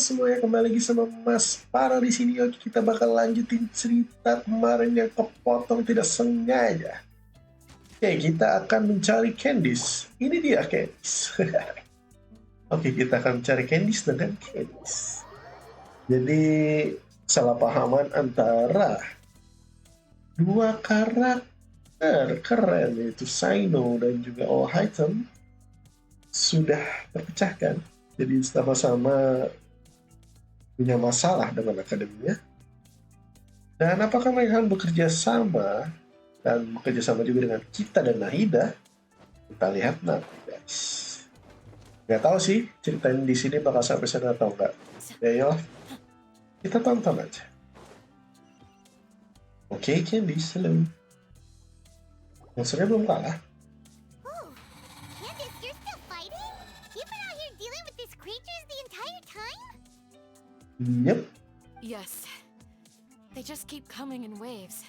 semuanya, kembali lagi sama Maspharo di sini. Oke, kita bakal lanjutin cerita kemarin yang kepotong tidak sengaja. Oke, kita akan mencari Candice. Ini dia Candice. Oke, kita akan mencari Candice dengan Candice. Jadi salah pahaman antara dua karakter keren, yaitu Saino dan juga All Item, sudah terpecahkan. Jadi sama-sama punya masalah dengan akademinya. Dan apakah mereka akan bekerja sama dan bekerja sama juga dengan kita dan Nahida? Kita lihat nanti, guys. Nggak tahu sih ceritain di sini bakal sampai sana atau enggak. Ya, kita tonton aja. Oke, Candice, hello. Monsternya belum kalah. Yep. Yes. They just keep coming in waves.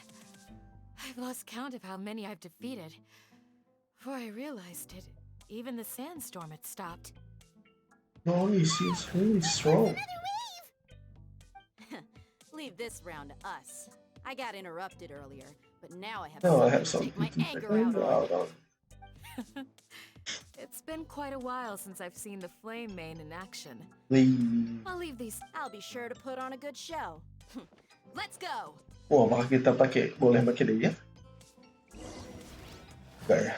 I've lost count of how many I've defeated. Before I realized it, even the sandstorm had stopped. Oh, he's really strong. Leave this round to us. I got interrupted earlier, but now I have something to take my anger out on. It's been quite a while since I've seen the flame main in action. I'll leave these. I'll be sure to put on a good show. Let's go. Wah, maka kita boleh pakai dia? Enggak ya?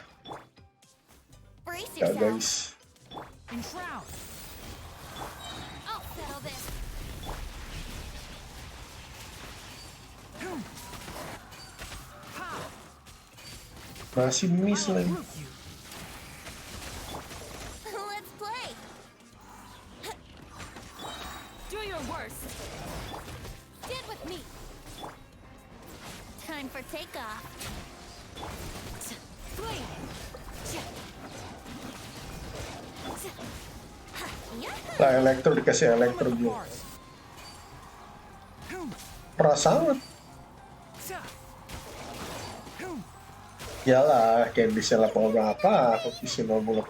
Ya, guys. I'll settle this. Masih miss lagi. Let's play. Do your worst. Get with me. Time for takeoff. Nah, elektro dikasih elektro juga. Perasaan. Yalah, Candice lah kalau berapa, aku bisa ngomong.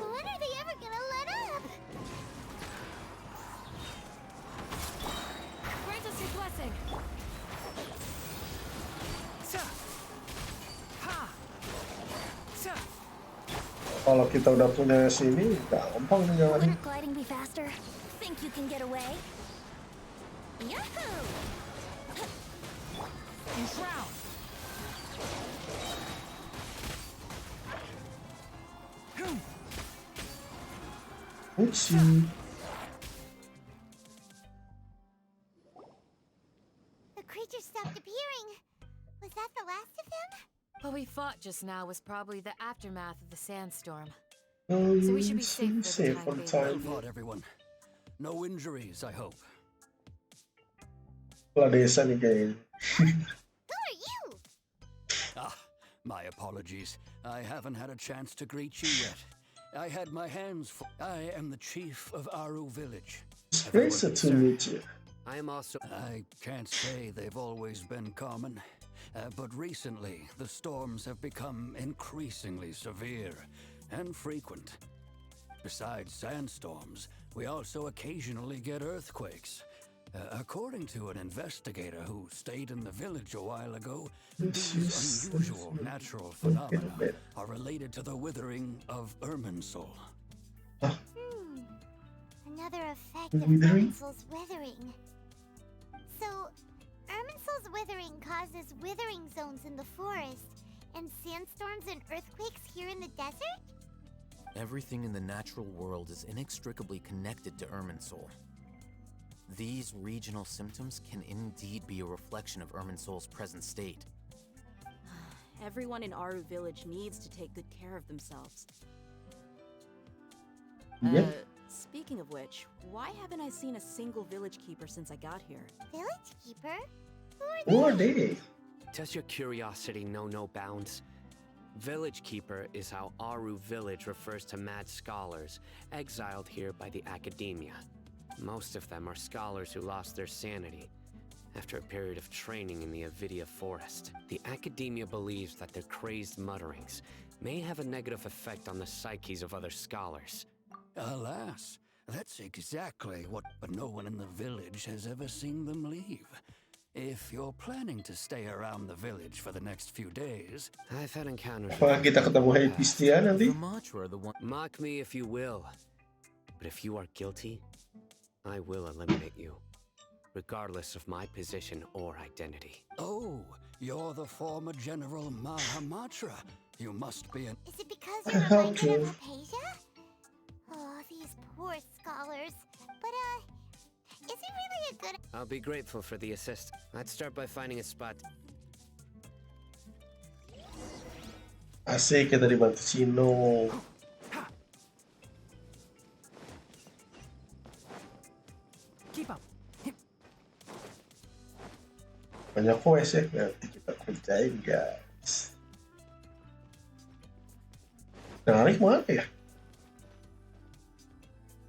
Kalau kita udah punya sini, gampang ngejalanin. Oopsie. The creature stopped appearing. Was that the last of them? What we fought just now was probably the aftermath of the sandstorm. So we should be safe for the time being. Well fought, everyone. No injuries, I hope. Desa nih kayaknya. Who are you? My apologies. I haven't had a chance to greet you yet. I had my hands full. I am the chief of Aru village. It's great to meet you. I am also. I can't say they've always been common, but recently the storms have become increasingly severe and frequent. Besides sandstorms, we also occasionally get earthquakes. According to an investigator who stayed in the village a while ago, these unusual natural phenomena are related to the withering of Irminsul. Another effect of Irminsul's withering. So, Irminsul's withering causes withering zones in the forest, and sandstorms and earthquakes here in the desert? Everything in the natural world is inextricably connected to Irminsul. These regional symptoms can indeed be a reflection of Irminsul's present state. Everyone in Aru village needs to take good care of themselves. Yep. Speaking of which, why haven't I seen a single village keeper since I got here? Village keeper? Who are they? Does your curiosity know no bounds? Village Keeper is how Aru Village refers to mad scholars exiled here by the academia. Most of them are scholars who lost their sanity after a period of training in the Avidia forest. The academia believes that their crazed mutterings may have a negative effect on the psyches of other scholars. Alas, That's exactly what, but no one in the village has ever seen them leave. If you're planning to stay around the village for the next few days, I've had encounters Apakah kita ketemu in the past. Hephaestia nanti? Vamatra are the one. Mock me if you will, but if you are guilty, I will eliminate you, regardless of my position or identity. oh, you're the former General Mahamatra. You must be an... Is it because I you're helped reminded you. of Hypatia? Oh, these poor scholars. But, is it really a good... I'll be grateful for the assist. I'd start by finding a spot. Asik kita dibantu Sino. Keep up. Banyak quest ya, nanti kita kerjain guys. Tinari mana ya?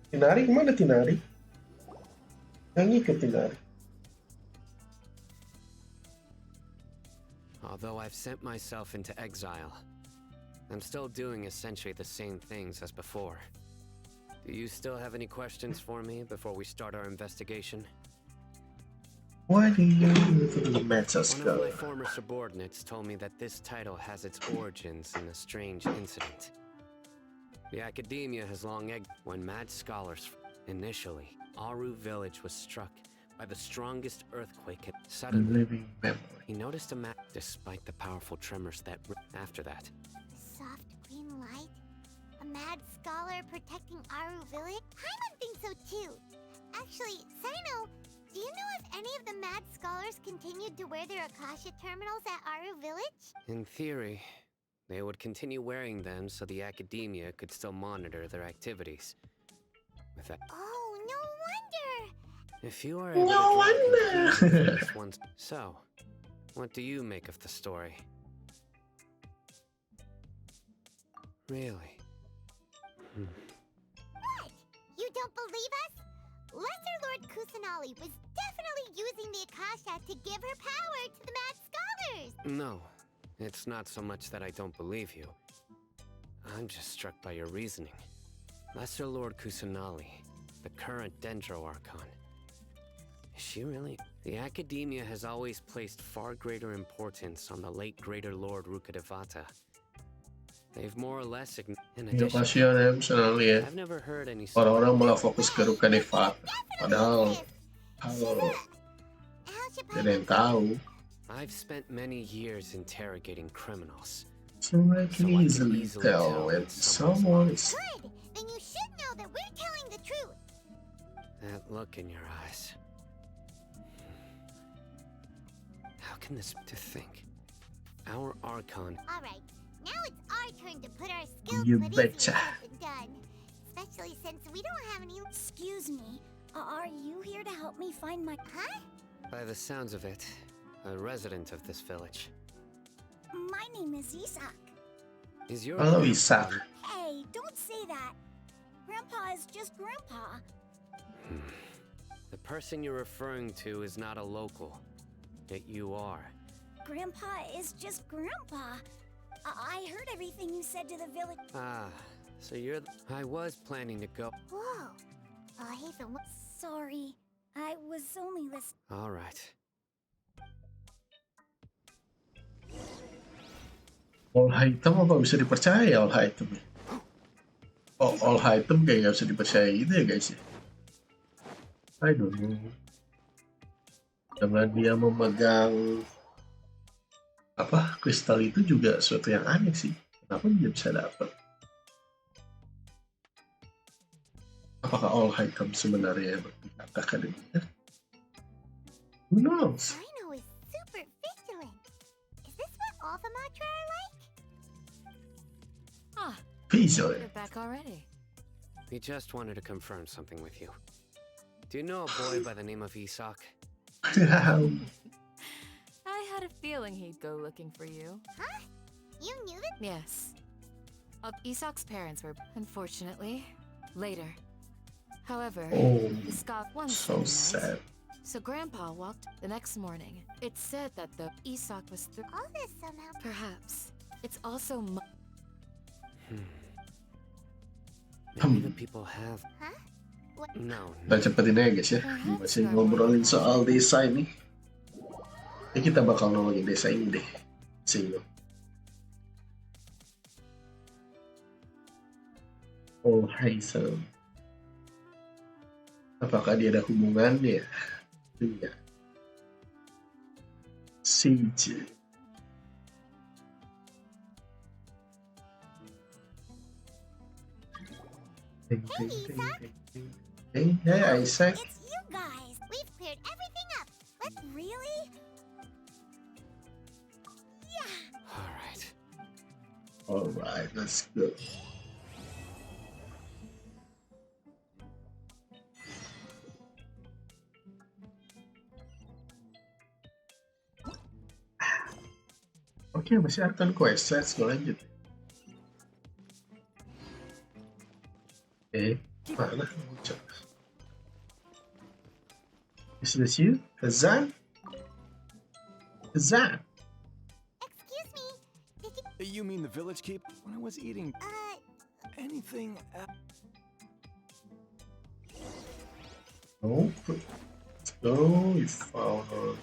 Tinari mana Tinari? Yang ikut Tinari. Although I've sent myself into exile, I'm still doing essentially the same things as before. Do you still have any questions for me before we start our investigation? Why do you need to be One Meta of my Scholar? former subordinates told me that this title has its origins in a strange incident. The academia has long when mad scholars... Initially, Aru village was struck by the strongest earthquake. Suddenly, Living memory. he noticed a map despite the powerful tremors that... After that, Soft green light? A mad scholar protecting Aru village? Paimon thinks so too. Actually, Sino, do you know if any of the mad scholars continued to wear their Akasha terminals at Aru village? in theory, they would continue wearing them so the academia could still monitor their activities. With that, Oh, no wonder! if you are able to No draw wonder. conclusions from this one... So, what do you make of the story? Really? What? You don't believe us? Lesser Lord Kusanali was definitely using the Akasha to give her power to the mad scholars! No, it's not so much that I don't believe you. I'm just struck by your reasoning. Lesser Lord Kusanali, the current Dendro Archon. Is she really? The Academia has always placed far greater importance on the late Greater Lord Rukkhadevata. They've more or less in Ya addition, kasihan ya, misalnya ya. I've never heard any Orang-orang malah fokus ke Rukkhadevata. Padahal Definitely kalau How should tidak ada yang tahu, I've spent many years interrogating criminals. so I can easily tell when someone is... Good! Then you should know that we're telling the truth! That look in your eyes. How can this to think? Our Archon. Alright, now it's our turn to put our skills You but betcha. easier done. Especially since we don't have any... Excuse me. Are you here to help me find my... Huh? By the sounds of it, a resident of this village. My name is Isak. Is your Hello, grandpa- Isak. Hey, don't say that. Grandpa is just Grandpa. The person you're referring to is not a local, yet you are. Grandpa is just Grandpa. I heard everything you said to the village. Ah, so you're... I was planning to go... Whoa. Hey, so what? Sorry, I was only listening. All right. All item apa bisa dipercaya all item ya? Oh, all item kayak nggak bisa dipercaya gitu ya guys ya? I don't know. Dengan dia memegang apa kristal itu juga sesuatu yang aneh sih. Kenapa dia bisa dapat? Apakah all item sebenarnya berpihak ke akademia? Who knows? Rhino is super vigilant. Is this what all the Matra are like? Ah, Vigilant. you're back already. We just wanted to confirm something with you. Do you know a boy by the name of Isak? I had a feeling he'd go looking for you. Huh? You knew that? Yes. Isak's parents were, unfortunately, later. However, Oh, the Scott one so night, sad. so Grandpa walked the next morning. It's said that the Isak was All this somehow... perhaps. It's also Maybe the people have... Huh? No, Kita cepetin aja guys ya. Masih ngobrolin soal desa ini. Ya kita bakal nolongin desa ini deh. Sini. Oh, Hazel. Apakah dia ada hubungannya? Iya. CJ. Hey, Isaac. It's you guys. We've cleared everything up. What? Really? Yeah. Alright. Alright, let's go. Oke, masih Archon Quest, let's go lanjut. Mana? Is this you? Kazan? Kazan? Excuse me. Did you... You mean the village keep? When I was eating anything. Oh, let's go. You found her.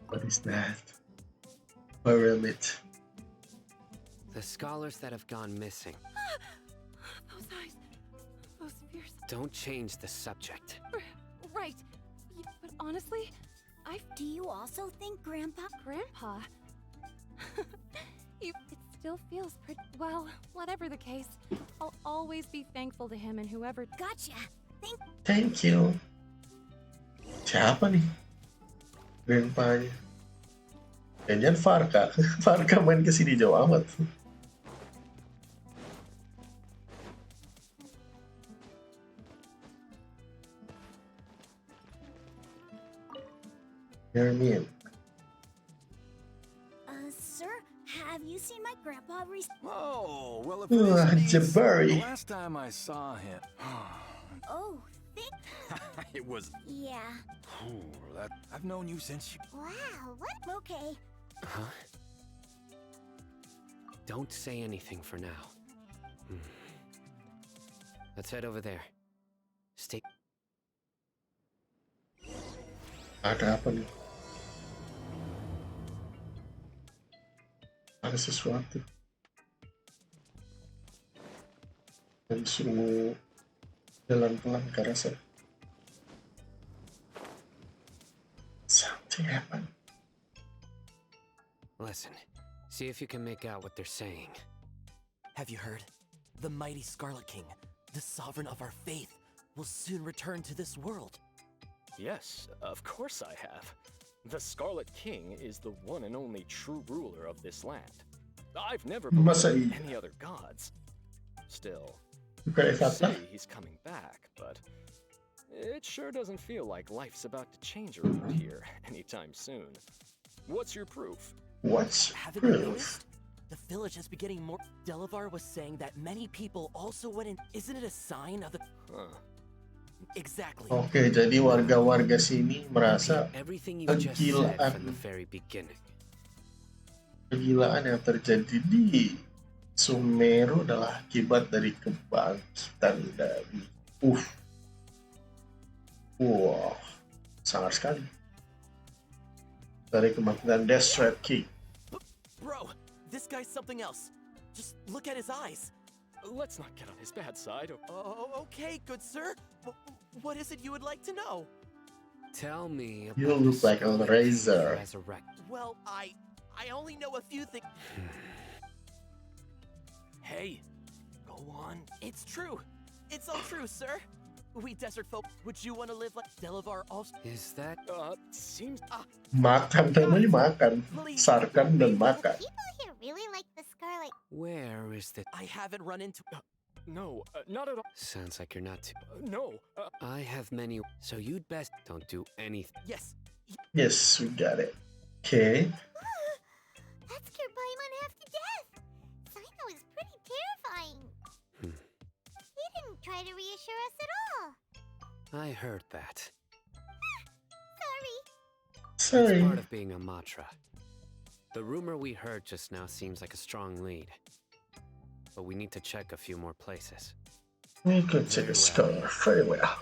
What is that? Pyramid. The scholars that have gone missing. Those eyes. Those fierce. Don't change the subject. Right. But honestly, Do you also think Grandpa? Grandpa. It still feels pretty. Well, whatever the case, I'll always be thankful to him and whoever. Gotcha. Thank you. Siapa nih? Grandpa-nya. Jangan Farka. Farka main kesini jauh amat. Hermione. Sir, have you seen my grandpa recently? Oh, well, if it is Jabari. the last time I saw him, Oh, think. it was. Yeah. I've known you since you. Wow, what? Okay. Huh? Don't say anything for now. Let's head over there. Stay. Ada apa nih? Ada sesuatu. Dan suruh jalan pelan ke arah sana. Something happened. Listen. See if you can make out what they're saying. Have you heard? The mighty Scarlet King, the sovereign of our faith, will soon return to this world. Yes, of course I have. The Scarlet King is the one and only true ruler of this land. I've never Masa believed iya? in any other gods. Still, Bukan they say Evata? he's coming back, but it sure doesn't feel like life's about to change around here anytime soon. What's your proof? What's Haven't you proof? noticed? The village has been getting more. Delavar was saying that many people also went in. Isn't it a sign of the. Huh. Exactly. Oke, jadi warga-warga sini merasa Everything you just said from the very beginning. kegilaan yang terjadi di Sumeru adalah akibat dari kebangkitan dari wah, sangat sekali dari kebangkitan Desert King. Bro, this guy's something else. Just look at his eyes. Let's not get on his bad side. Oh, okay, good sir. What is it you would like to know? Tell me about You the look like a Scarlet razor. Resurrect. Well, I only know a few things. Hey, go on. It's true. It's all true, sir. We desert folk. Would you want to live like Delavar also? Is that Seems. Makan, namanya makan. Sarkan dan makan. People here really like the Scarlet. where is the I haven't run into. No, not at all. sounds like you're not too No. I have many so you'd best don't do anything. Yes. Yes, we got it. Okay. That scared Paimon half to death. Sino is pretty terrifying. He didn't try to reassure us at all. I heard that. Sorry. It's Sorry. part of being a Matra. The rumor we heard just now seems like a strong lead. But we need to check a few more places. We can check a scar very well.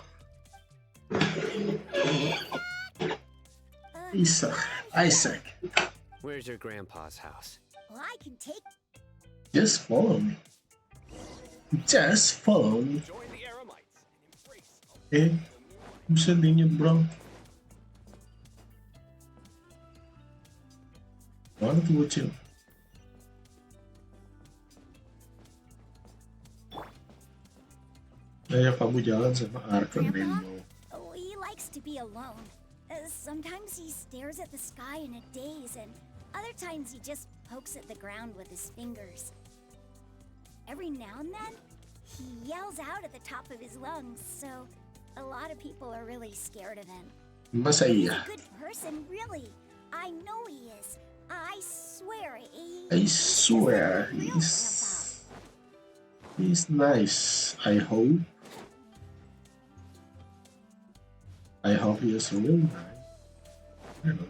Isaac. Where's your grandpa's house? Well, I can take. Just follow me. Just follow me. Join the Aramites and embrace Bisa din yun, bro. Mana tuh bocil? Kayak kamu jalan sama Archon Rainbow. Oh, he likes to be alone. Sometimes he stares at the sky in a daze, and other times he just pokes at the ground with his fingers. Every now and then, he yells out at the top of his lungs, so a lot of people are really scared of him. Masa He's iya? a good person, really. I know he is. I swear. I swear he's nice. I hope he is really nice. I don't know.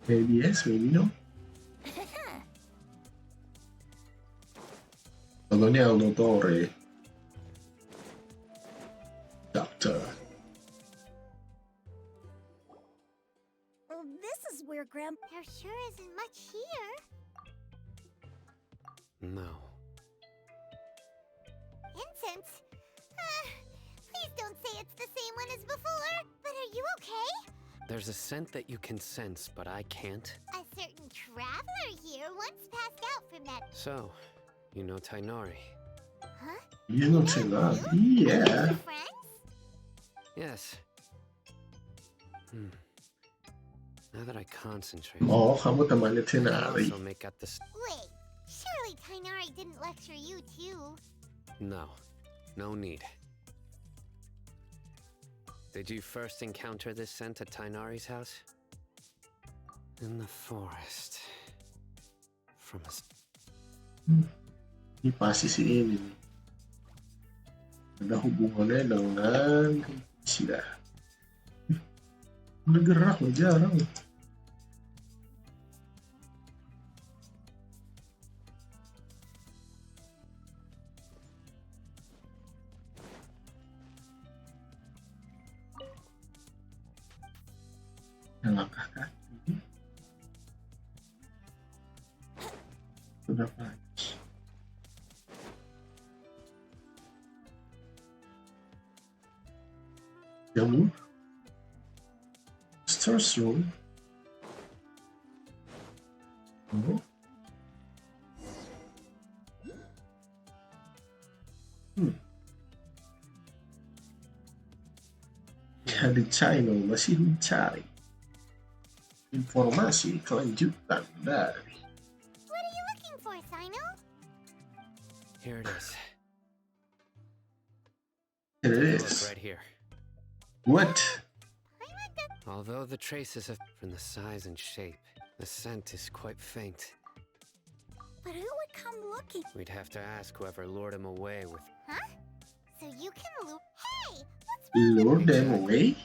Maybe yes, maybe no. Kalau ini Auditore. Doctor. Well, this is where Grandpa. There sure isn't much here. No. Incense? Please don't say it's the same one as before. But are you okay? There's a scent that you can sense, but I can't. A certain traveler here once passed out from that. So, you know Tainari? Huh? You don't say that. You? Yeah. Friends? Yes. Now that I concentrate, Oh, kamu temannya I Tainari. also make out this. Wait, surely Tainari didn't lecture you too. No, no need. Did you first encounter this scent at Tainari's house? In the forest. From a... Ini pasti si ini nih. Ada hubungannya dengan sila. Udah gerak loh, jarang. Langkah kaki. Sudah pagi. Jamu. Stars room. Oh. Jadi China masih mencari informasi kelanjutan dari. What are you looking for, Sino? Here it is. Here it Look is. right here. What? Although the traces of from the size and shape, the scent is quite faint. But who would come looking? We'd have to ask whoever lured him away with. Huh? So you can lure. Hey! What's wrong with Lure them away?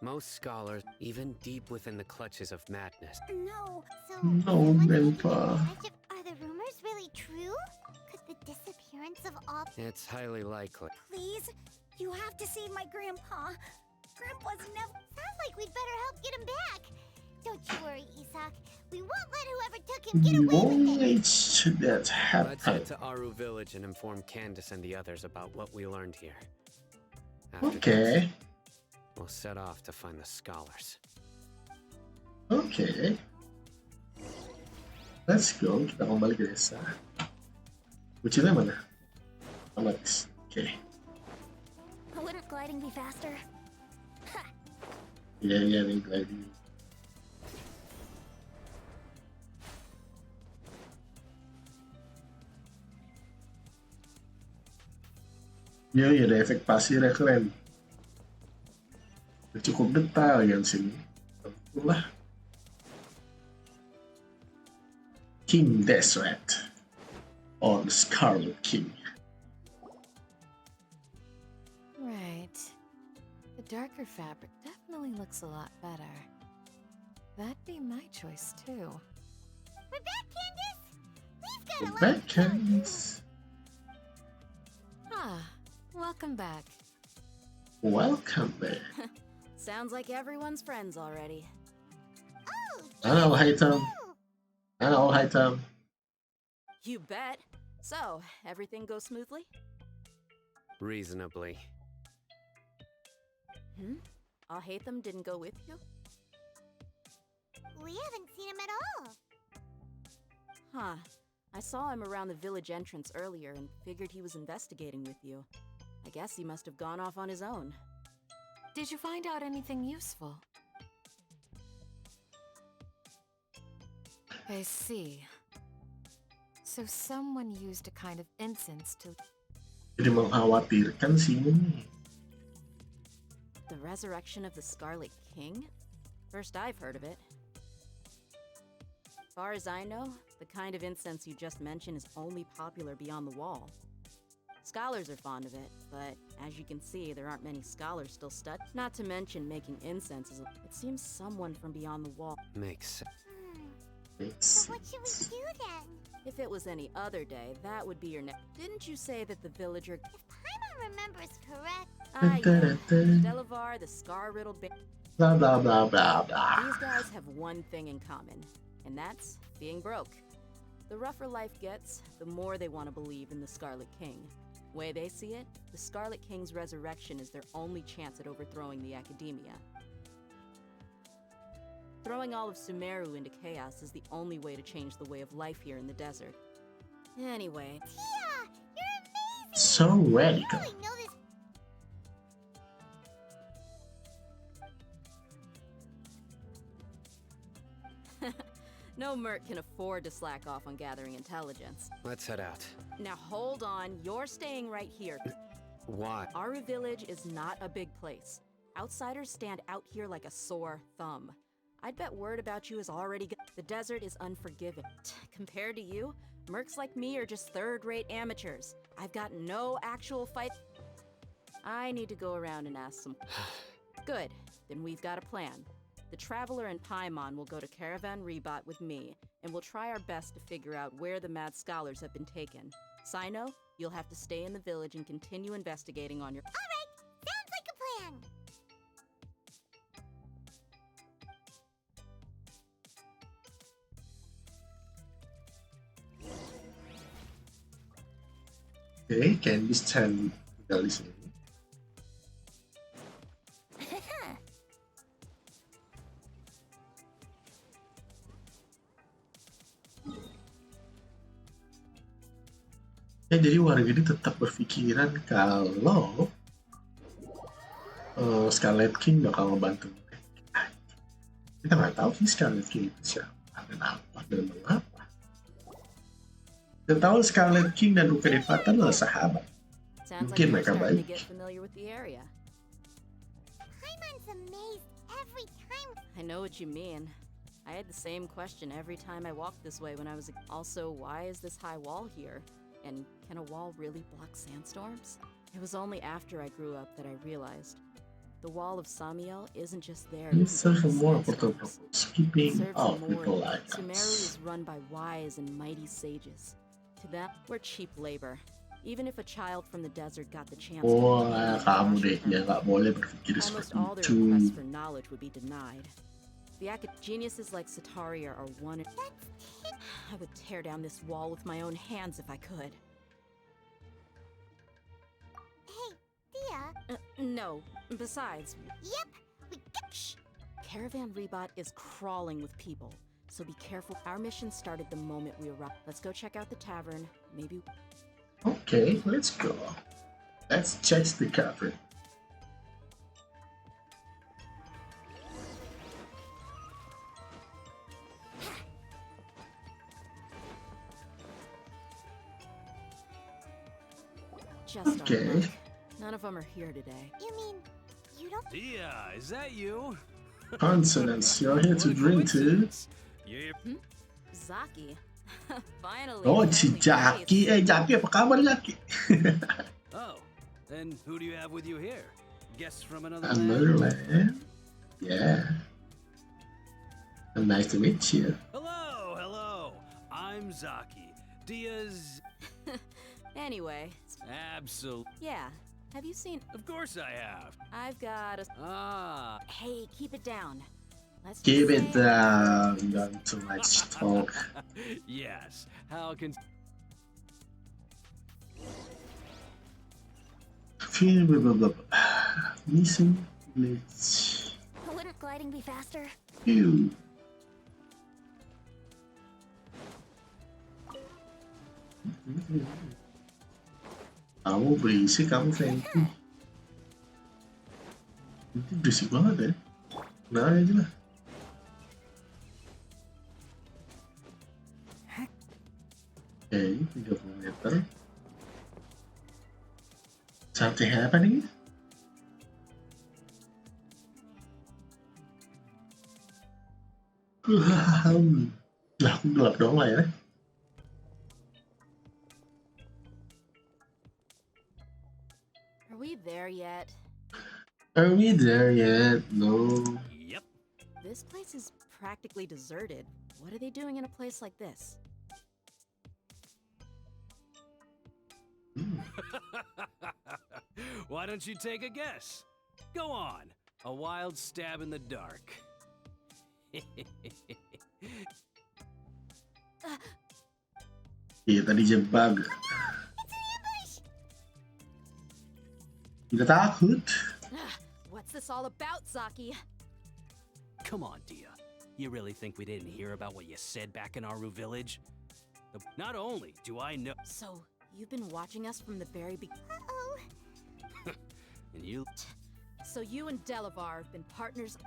Most scholars, even deep within the clutches of madness. No. So, No, someone Grandpa. Are the rumors really true? Could the disappearance of all... It's highly likely. Please, you have to save my grandpa. Grandpa's never. Sounds like we'd better help get him back. Don't you worry, Isak. We won't let whoever took him get We away won't with it. let that Let's happen. head to Aru village and inform Candace and the others about what we learned here. After Okay. that, we'll set off to find the scholars. Okay. Let's go. Kita kembali ke desa. Kucingnya mana? Alex. Okay. Wouldn't gliding be faster? Iya, nih gliding. Iya, ada efek pasirnya keren. Cukup detail yang sini. Itulah. King Desert. Or the Scarlet King. Right. The darker fabric definitely looks a lot better. That'd be my choice too. We're back, Candace! We've got a We're lot back, to tell you. Candice. Ah, welcome back. Welcome back. Sounds like everyone's friends already. Oh, Hello, hi Tom. you! Hello, hi Tom. You bet. So, everything goes smoothly? Reasonably. I'll hate them didn't go with you? We haven't seen him at all. Huh. I saw him around the village entrance earlier and figured he was investigating with you. I guess he must have gone off on his own. Did you find out anything useful? I see. So someone used a kind of incense to... Jadi mengkhawatirkan sih ini. The resurrection of the Scarlet King? First I've heard of it. As far as I know, the kind of incense you just mentioned is only popular beyond the wall. Scholars are fond of it, but as you can see, there aren't many scholars still studying. Not to mention making incense is... It seems someone from beyond the wall... Makes sense. So what should we do then? If it was any other day, that would be your next... Didn't you say that the villager... If Paimon remembers correct, yeah. Delavar, the scar-riddled... Blah blah blah blah blah. These guys have one thing in common, and that's being broke. The rougher life gets, the more they want to believe in the Scarlet King. Way they see it, the Scarlet King's resurrection is their only chance at overthrowing the Academia. Throwing all of Sumeru into chaos is the only way to change the way of life here in the desert. Anyway... Tia, you're amazing! So radical. You really know this. No merc can afford to slack off on gathering intelligence. Let's head out. Now hold on, you're staying right here. Why? Aru Village is not a big place. Outsiders stand out here like a sore thumb. I'd bet word about you is already The desert is unforgiving. Compared to you, mercs like me are just third-rate amateurs. I've got no actual fight. I need to go around and ask some... Good, then we've got a plan. The Traveler and Paimon will go to Caravan Rebot with me, and we'll try our best to figure out where the mad scholars have been taken. Sino, you'll have to stay in the village and continue investigating on your... Alright, sounds like a plan. Okay, Candice Chan tinggal di sini. Ya, jadi warga ini tetap berpikiran kalau Scarlet King bakal ngebantu mereka. Kita nggak tahu sih Scarlet King itu siapa dan apa dan mengapa. Kita tahu Scarlet King dan Uka Devata adalah sahabat. Mungkin mereka baik. Paimon's amazed every time. I know what you mean. I had the same question every time I walked this way when I was... Also, why is this high wall here? And can a wall really block sandstorms? It was only after I grew up that I realized the wall of Samiel isn't just there. It serves more for the purpose, keeping out people like Sumeru us. is run by wise and mighty sages. To them, we're cheap labor. Even if a child from the desert got the chance Wah, kamu deh, ya nggak boleh berpikir almost seperti all their itu. requests for knowledge would be denied. The geniuses like Sataria are one. I would tear down this wall with my own hands if I could. Hey, Tia. No. Besides... Yep, we got... Shh! Caravan Rebot is crawling with people, so be careful. Our mission started the moment we arrived. Let's go check out the tavern. Maybe... Okay, let's go. Let's check the cavern. Just Okay. our luck. None of them are here today. You mean, you don't... Dehya, is that you? Consonants, you're here to drink too? Yeah. Zaki. Finally. Oh, si Jackie. Jackie, apa kabar Jackie? Oh, then who do you have with you here? Guests from another Another land? land? Yeah. Nice to meet you. Hello, hello. I'm Zaki. Dehya's... Anyway, Absol... yeah. Have you seen? Of course I have. I've got a. Ah. Hey, keep it down. Let's Keep just it say down. Not too much talk. Yes. How can... Missing glitch. Wouldn't gliding be faster? Phew. Kamu berisik, kamu Fenty. Itu berisik banget ya. Nah aja lah. Oke, 30 meter. Something happening? Lah, aku gelap dong lah ya. Are we there yet? Are we there yet? No. Yep. This place is practically deserted. What are they doing in a place like this? Why don't you take a guess? Go on. A wild stab in the dark. Kita dijebak. Kita takut. What's this all about, Zaki? Come on, Dehya. You really think we didn't hear about what you said back in Aru village? Not only do I know... So, you've been watching us from the very beginning. Uh-oh. And you... So you and Delavar have been partners.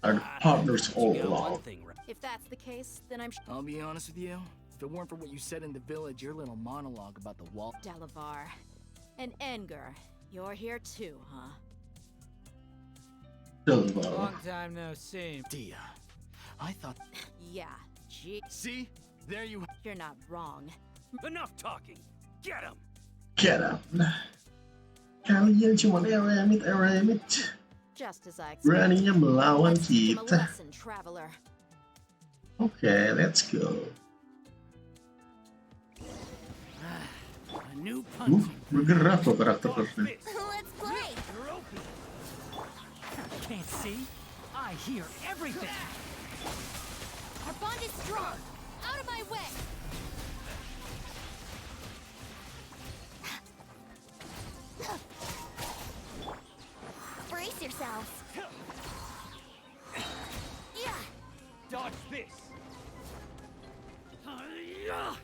Our partners all You got one along. thing right. If that's the case, then I'm I'll be honest with you. If it weren't for what you said in the village, your little monologue about the wall. Delavar. And Enger. You're here too, huh? Delavar. time no see. Dehya, I thought. Yeah, gee. See? There you. You're not wrong. Enough talking. Get him. Get up. Kalian cuma eremit. Just as I expected. Beraninya melawan Let's teach him a kita. lesson, traveler. Okay, let's go. A new punch. Bergerak loh karakter-karakternya. Let's play! Can't see? I hear everything. Our bond is strong. Out of my way. Brace yourselves! Yeah! Dodge this.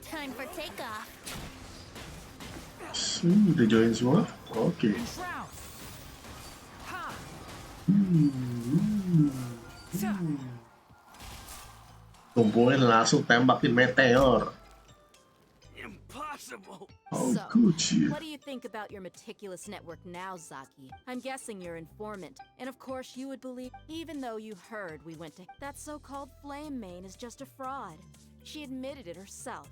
Time for takeoff! Udah join semua? Oke. Shroud. Ha. Kumpulin langsung tembakin meteor. Impossible. Oh, So, Gucci. what do you think about your meticulous network now, Zaki? I'm guessing you're informant. And of course you would believe, even though you heard we went to... That so-called Flame Main is just a fraud. She admitted it herself.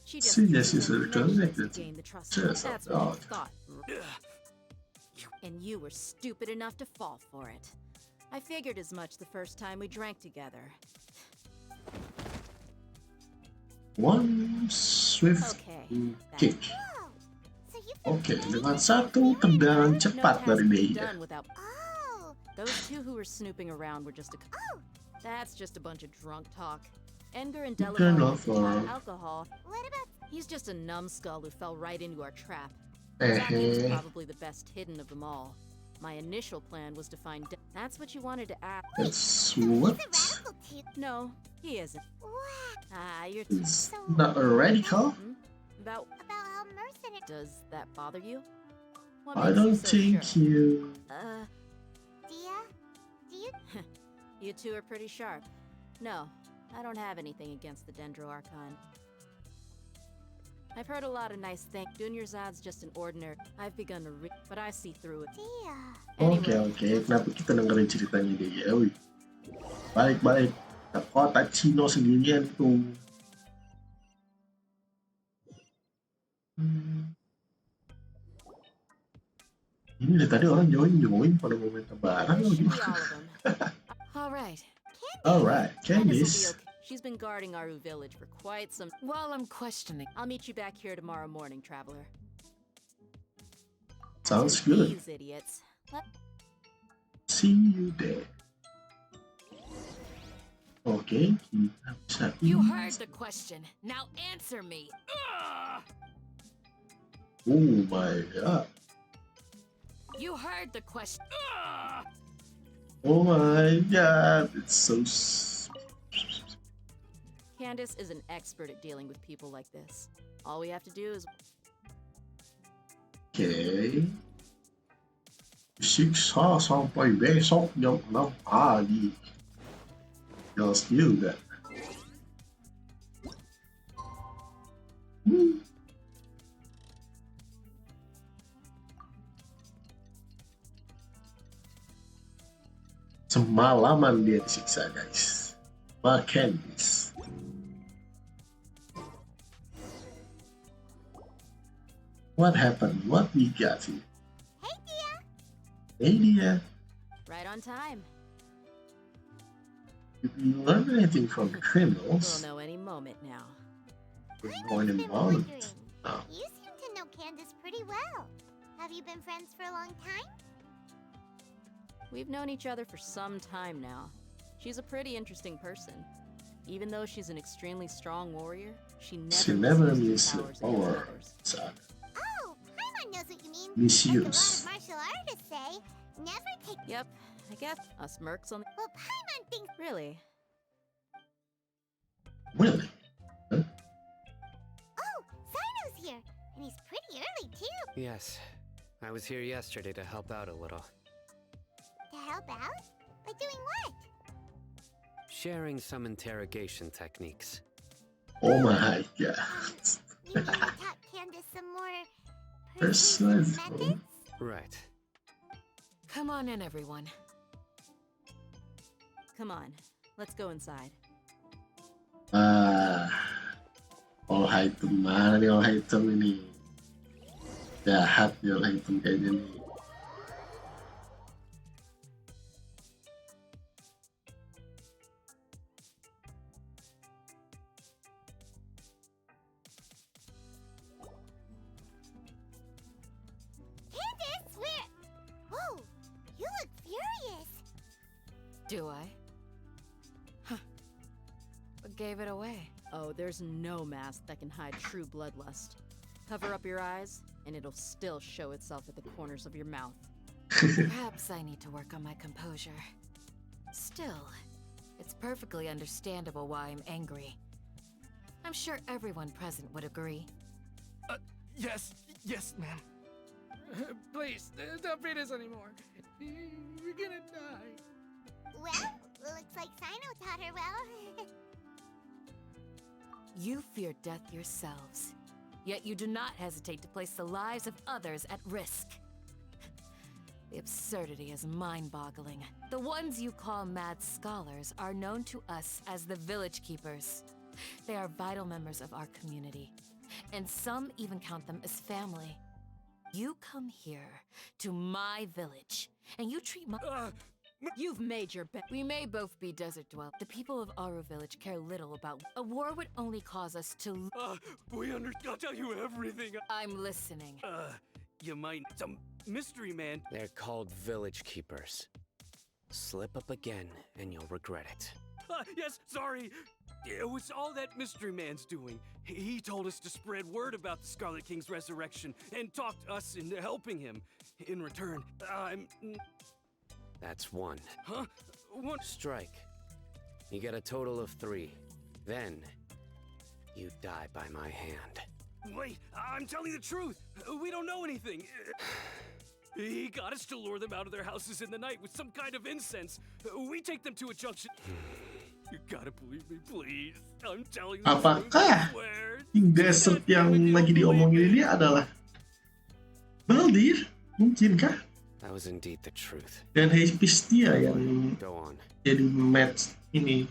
She just See, uses yes, her it's connections connected. to gain the trust. Just That's a what dog. you thought. And you were stupid enough to fall for it. I figured as much the first time we drank together. One swift Okay, kick. Oh, so you've Oke, dengan satu tendangan No cepat task dari can be Dehya. done without... Oh, Those two who were snooping around were just a... That's just a bunch of drunk talk. Enger and Bukan Delavar lover. alcohol. what about He's just a numbskull who fell right into our trap. Zaki was probably the best hidden of them all. My initial plan was to find... That's what you wanted to ask. That's what? he's a radical too? No, he isn't. What Ah, you're... It's not a radical. Hmm? About... about how mercenary? Does that bother you? What I makes you don't so think sure? you. Dehya, do you? You two are pretty sharp. No, I don't have anything against the Dendro Archon. I've heard a lot of nice things. Dunyarzad's just an ordinary... I've begun to read, but I see through it. Dehya. Oke. Kenapa kita dengerin ceritanya Dehya? Wih. Baik. Ke kota Cino sendirian tuh. Ini dari tadi orang join pada mau minta barang This loh should be gimana? all of them. All right. Alright, Candace Candice. will be okay. She's been guarding Aru village for quite some. While I'm questioning, I'll meet you back here tomorrow morning, traveler. Sounds After good. These idiots. See you there. Oke, kita bisa you ini. heard the question. Now answer me. Oh my god. You heard the question. Oh my god. It's so... Candace is an expert at dealing with people like this. All we have to do is. Oke. Siksa sampai besok jam 6 pagi. Jelas juga. Semalaman dia disiksa, guys. Makan this. What happened? What we got here? Hey, Dehya. Hey, Dehya. Right on time. Did you learn anything from the We'll criminals? know any moment now. We'll I've know in a been moment. wondering. Oh. You seem to know Candace pretty well. Have you been friends for a long time? We've known each other for some time now. She's a pretty interesting person. Even though she's an extremely strong warrior, she never Misses misuses the her powers against power. others. So, Oh, Paimon knows what you mean. misuse. Like a lot of martial artists say, never take. Yep, I guess us mercs on. Well, Paimon thinks. Really? Really? Oh, Sino's here, and he's pretty early too. Yes, I was here yesterday to help out a little. To help out? By doing what? Sharing some interrogation techniques. Oh my god. You mean to taught Candace some more Persuasive. methods? Right. Come on in, everyone. Come on, let's go inside. All item mana nih all item ini? Jahat nih all item kayaknya nih. Candace, where? Whoa, you look furious. Do I? Huh. What gave it away? Oh, there's no mask that can hide true bloodlust. Cover up your eyes, and it'll still show itself at the corners of your mouth. Perhaps I need to work on my composure. Still, it's perfectly understandable why I'm angry. I'm sure everyone present would agree. Yes, ma'am. Please, don't beat us anymore. We're gonna die. Well, looks like Sino taught her well. You fear death yourselves, yet you do not hesitate to place the lives of others at risk. The absurdity is mind-boggling. The ones you call mad scholars are known to us as the village keepers. They are vital members of our community, and some even count them as family. You come here to my village, and you treat my... You've made your bet. We may both be desert dwellers. The people of Aru village care little about... A war would only cause us to... I'll tell you everything. I'm listening. You might. Some mystery man. They're called village keepers. Slip up again, and you'll regret it. Yes, sorry. It was all that mystery man's doing. He told us to spread word about the Scarlet King's resurrection and talked us into helping him. In return, That's one. Huh? One. Strike. You get a total of 3. Then, you die by my hand. Wait, I'm telling the truth. We don't know anything. He got us to lure them out of their houses in the night with some kind of incense. We take them to a junction. You gotta believe me, please. I'm telling the truth. I Apakah swear. King Desert yang lagi diomongin ini adalah Baldir? Mungkinkah? That was indeed the truth. Dan Hephaestia yang Go on. jadi match ini,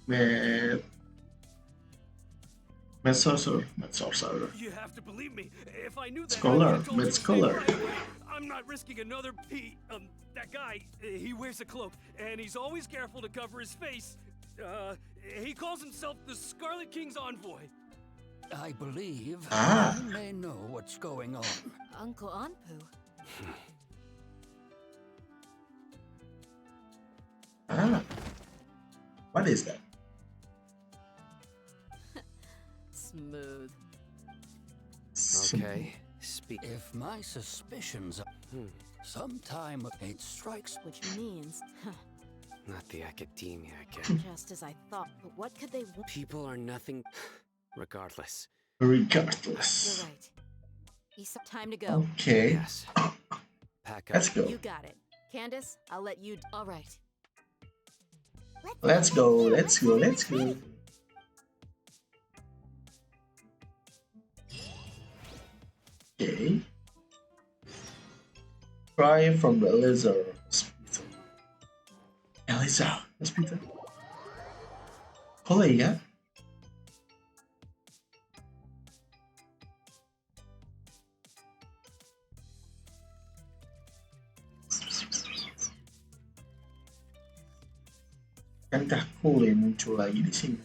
match sorcerer. You have to believe me. If I knew that, Scholar, I would've told mad you to stay scholar. right away. I'm not risking another. That guy, he wears a cloak, and he's always careful to cover his face. He calls himself the Scarlet King's envoy. I believe Ah. I may know what's going on. Uncle Anpu. Ah. What is that? Smooth. Okay, speak. If my suspicions are... Sometime it strikes... Which means, Not the academia again. just as I thought, but what could they want? People are nothing. Regardless. Regardless. You're right. Issa, time to go. Okay. Yes. Pack up. Let's go. You got it. Candace, I'll let you. All right. Let's go. Let's go. Let's go. Okay. Cry from the lizard hospital. Eliza hospital. Korea. Kankah Kule muncul lagi di sini?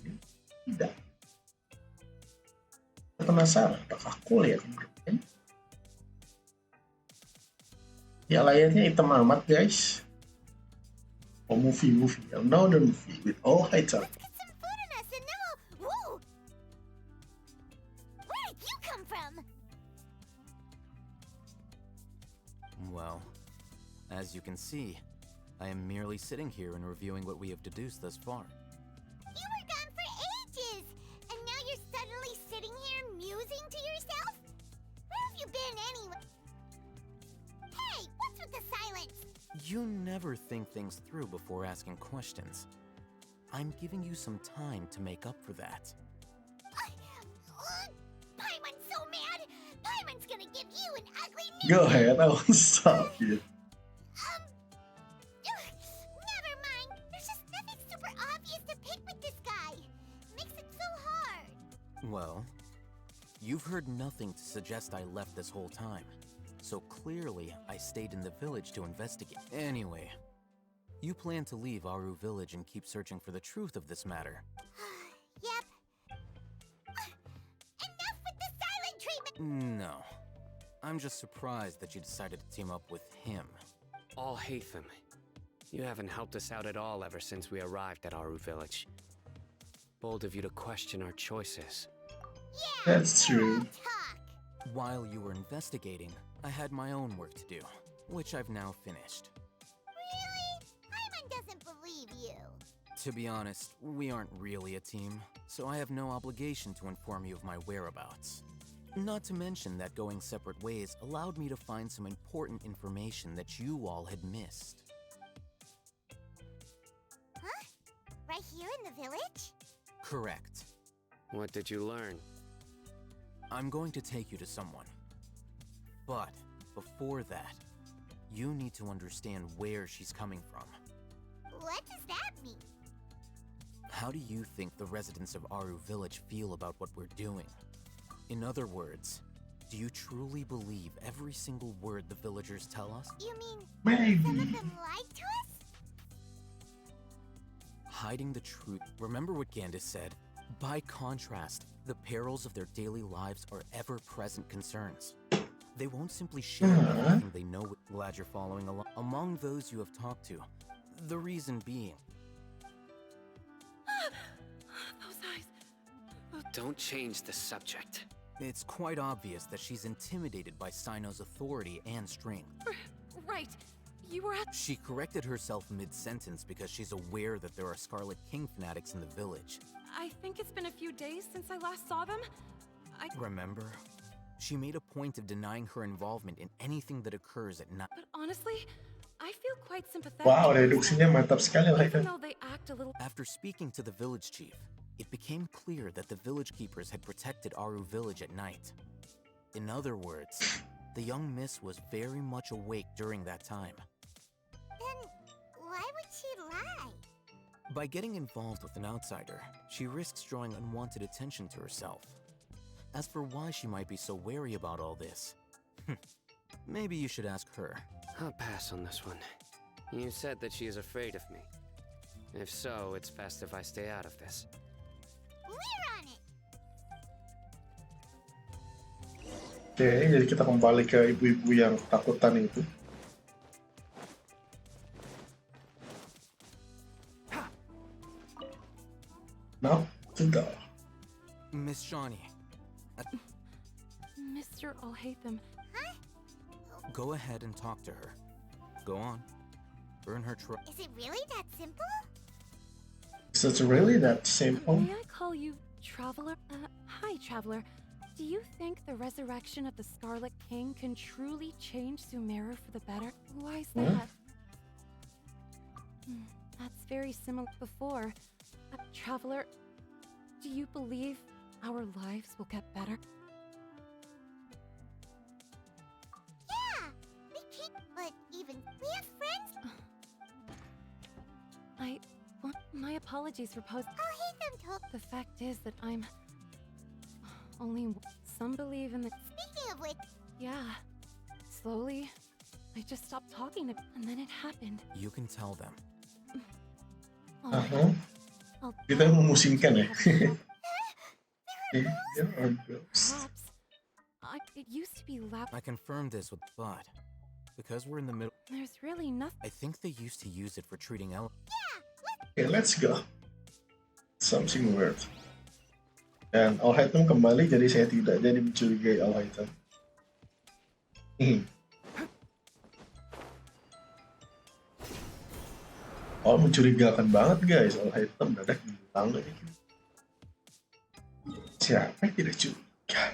Tidak. Saya penasaran apakah Kule akan bermain? Ya layarnya hitam amat guys. Oh movie. Another movie with all high top. Let's get some food in us and then we'll... Whoa! Where did you come from? Well, as you can see, I am merely sitting here and reviewing what we have deduced thus far. You were gone for ages! And now you're suddenly sitting here musing to yourself? Where have you been anyway? Hey, what's with the silence? You never think things through before asking questions. I'm giving you some time to make up for that. Paimon's so mad! Paimon's gonna give you an ugly Go ahead, I will stop you. Never mind. There's just nothing super obvious to pick with this guy. Makes it so hard. Well, you've heard nothing to suggest I left this whole time. So clearly, I stayed in the village to investigate. Anyway, you plan to leave Aru village and keep searching for the truth of this matter. Yep. Enough with the silent treatment! No. I'm just surprised that you decided to team up with him. All Hatham. You haven't helped us out at all ever since we arrived at Aru village. Bold of you to question our choices. Yeah, That's true. talk. While you were investigating, I had my own work to do, which I've now finished. Really? Paimon doesn't believe you. To be honest, we aren't really a team, so I have no obligation to inform you of my whereabouts. Not to mention that going separate ways allowed me to find some important information that you all had missed. Huh? Right here in the village? Correct. What did you learn? I'm going to take you to someone. But before that, you need to understand where she's coming from. What does that mean? How do you think the residents of Aru village feel about what we're doing? In other words, do you truly believe every single word the villagers tell us? You mean Maybe. some of them lied to us? Hiding the truth. Remember what Candace said? By contrast, the perils of their daily lives are ever-present concerns. They won't simply share everything they know. Glad you're following along. Among those you have talked to, the reason being, Those eyes. Don't change the subject. it's quite obvious that she's intimidated by Sino's authority and strength. Right. You were at. She corrected herself mid-sentence because she's aware that there are Scarlet King fanatics in the village. I think it's been a few days since I last saw them. Remember? She made a point of denying her involvement in anything that occurs at night. But honestly, I feel quite sympathetic. Wow, towards reduksinya them. mantap sekali Even mereka. though they act a little. After speaking to the village chief, it became clear that the village keepers had protected Aru village at night. In other words, the young miss was very much awake during that time. Then why would she lie? By getting involved with an outsider, she risks drawing unwanted attention to herself. As for why she might be so wary about all this, maybe you should ask her. I'll pass on this one. You said that she is afraid of me. If so, it's best if I stay out of this. We're on it. Oke, jadi kita kembali ke ibu-ibu yang takutan itu. Now, sudah. Miss Shawnee, Mr. Alhaitham, go ahead and talk to her. Go on. Earn her trust. Is it really that simple? Is it really that simple? may I call you Traveler? Hi, Traveler. Do you think the resurrection of the Scarlet King can truly change Sumeru for the better? Why's that? That's very similar before. Traveler, do you believe our lives will get better? Yeah, we can't. But even we have friends. My apologies for posting. I'll hate them told. The fact is that I'm only some believe in the. Speaking of which, Yeah. Slowly, I just stopped talking to, and then it happened. You can tell them. I'll Kita memusingkan ya. Perhaps. It used to be loud. I confirmed this with Bud. Because we're in the middle, There's really nothing. I think they used to use it for treating Oke, let's go. Something weird. Dan Alhaitham kembali, jadi saya tidak jadi mencurigai Alhaitham. Oh, mencurigakan banget guys, Alhaitham dadak hilang lagi. Siapa yang tidak curiga?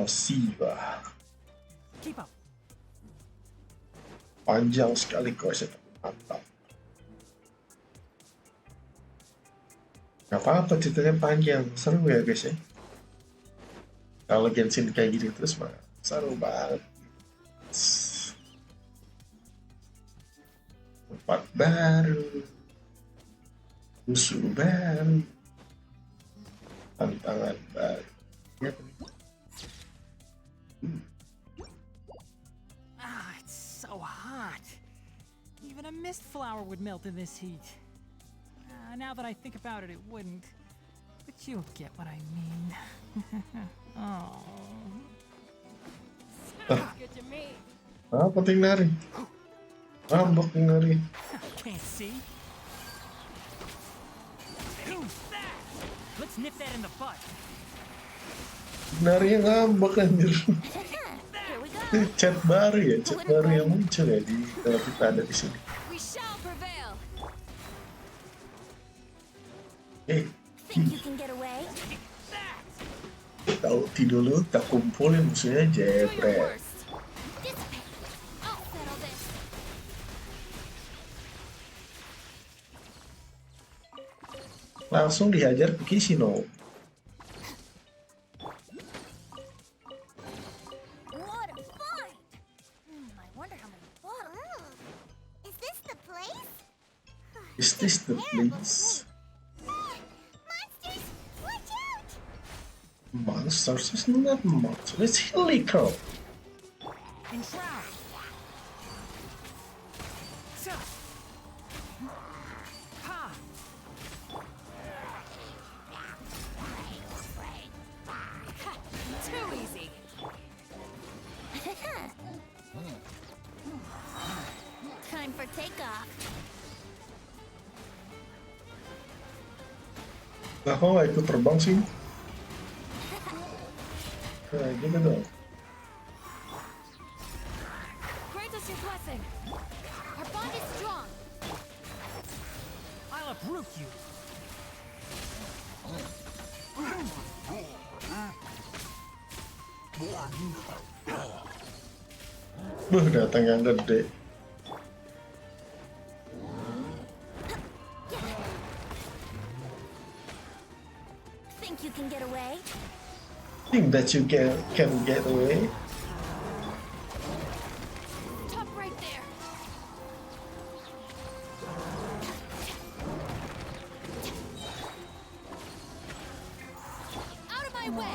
Siva. Keep up. Panjang sekali questnya, mantap. Gak apa-apa, ceritanya panjang, seru ya guys ya. Kalau Genshin kayak gini terus mah seru banget. Tempat baru, musuh baru, tantangan baru. Ya, It's so hot. Even a mist flower would melt in this heat. Now that I think about it, it wouldn't. But you'll get what I mean. Oh. Sounds good to me. apa ting nari? Rambok ting nari. Can't see. Who's that? Let's nip that in the butt. Nari yang ngambek anjir. Chat baru ya, chat baru yang muncul ya di kalau kita ada di sini. We shall prevail. Think you can get away? Tahu dulu, tak kumpulin musuhnya Do your jepret. worst. Dissipate. I'll settle this. Langsung dihajar ke Kishino. What a find! I wonder how many bottles. is this the place? Is this the place? Monsters, watch out! Monsters is not monsters, it's Helico. Enshroud. So. Ha! Too easy. Time for takeoff. Nah, kok nggak ikut terbang sih? Nah, gitu dong. Grant us your blessing. Our bond is strong. I'll uproot you. Datang yang gede. Think you can get away? Think that you can get away? Top right there. Out of my way.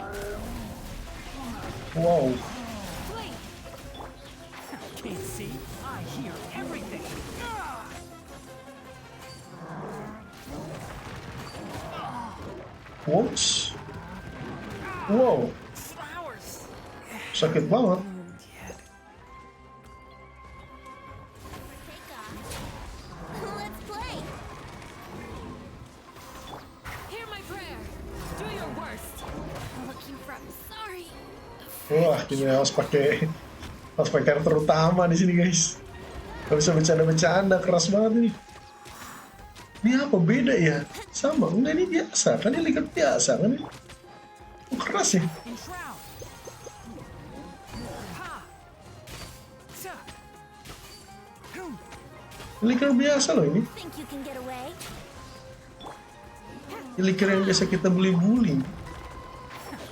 Wow. Flee. Can't see. I hear everything. Whoops. Wow, Flowers. sakit banget. Let's play. Hear my prayer. Do your worst. Looking from. Sorry. Wah, ini harus pakai karakter utama di sini guys. Gak bisa bercanda-bercanda, keras banget ini. Ini apa beda ya? Sama, enggak ini biasa kan, ini lihat biasa kan ini. Oh, keras ya. Liker biasa loh ini. Think you can get away? Liker yang biasa kita beli-buli.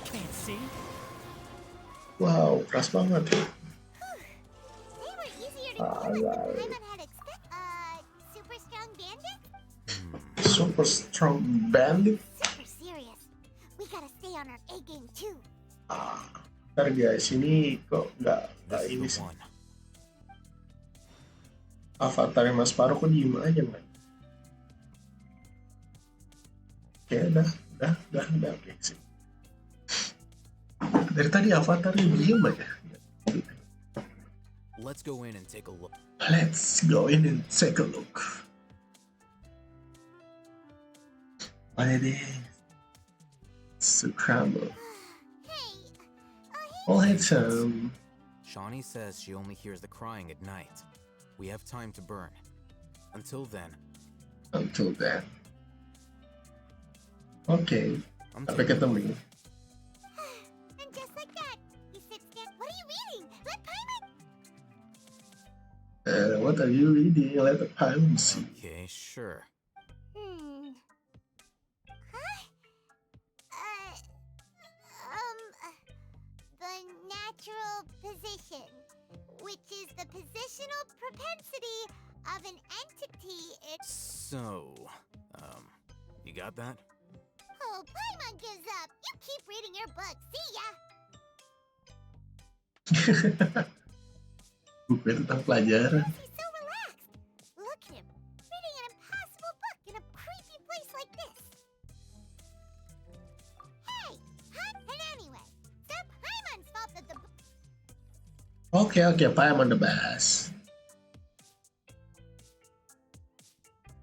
Can't see. Wow, keras banget. They were easier to kill than Paimon had expected. Super strong bandit? Super strong bandit. Super serious. We gotta stay on our A game too. Ntar guys, ini kok nggak This ini is sih. the one. Avatarnya Maspharo kok diem aja man. Oke, udah, oke sih. Dari tadi avatarnya diem aja. Let's go in and take a look. Let's go in and take a look. What it is? Scramble. All handsome. Shawnee says she only hears the crying at night. We have time to burn. Until then. Okay. Sampai ketemu. And just like that, he sits down. What are you reading? Let Paimon. What are you reading? Let the Paimon see. Okay, sure. Huh? The natural position, which is the positional propensity of an entity. So, you got that? Oh, Paimon gives up. You keep reading your book. See ya. Buku tentang pelajaran. He's so relaxed. Look at him, reading an impossible book in a creepy place like this. Hey, huh? And anyway, it's Paimon's fault that the book. Okay, Paimon the best.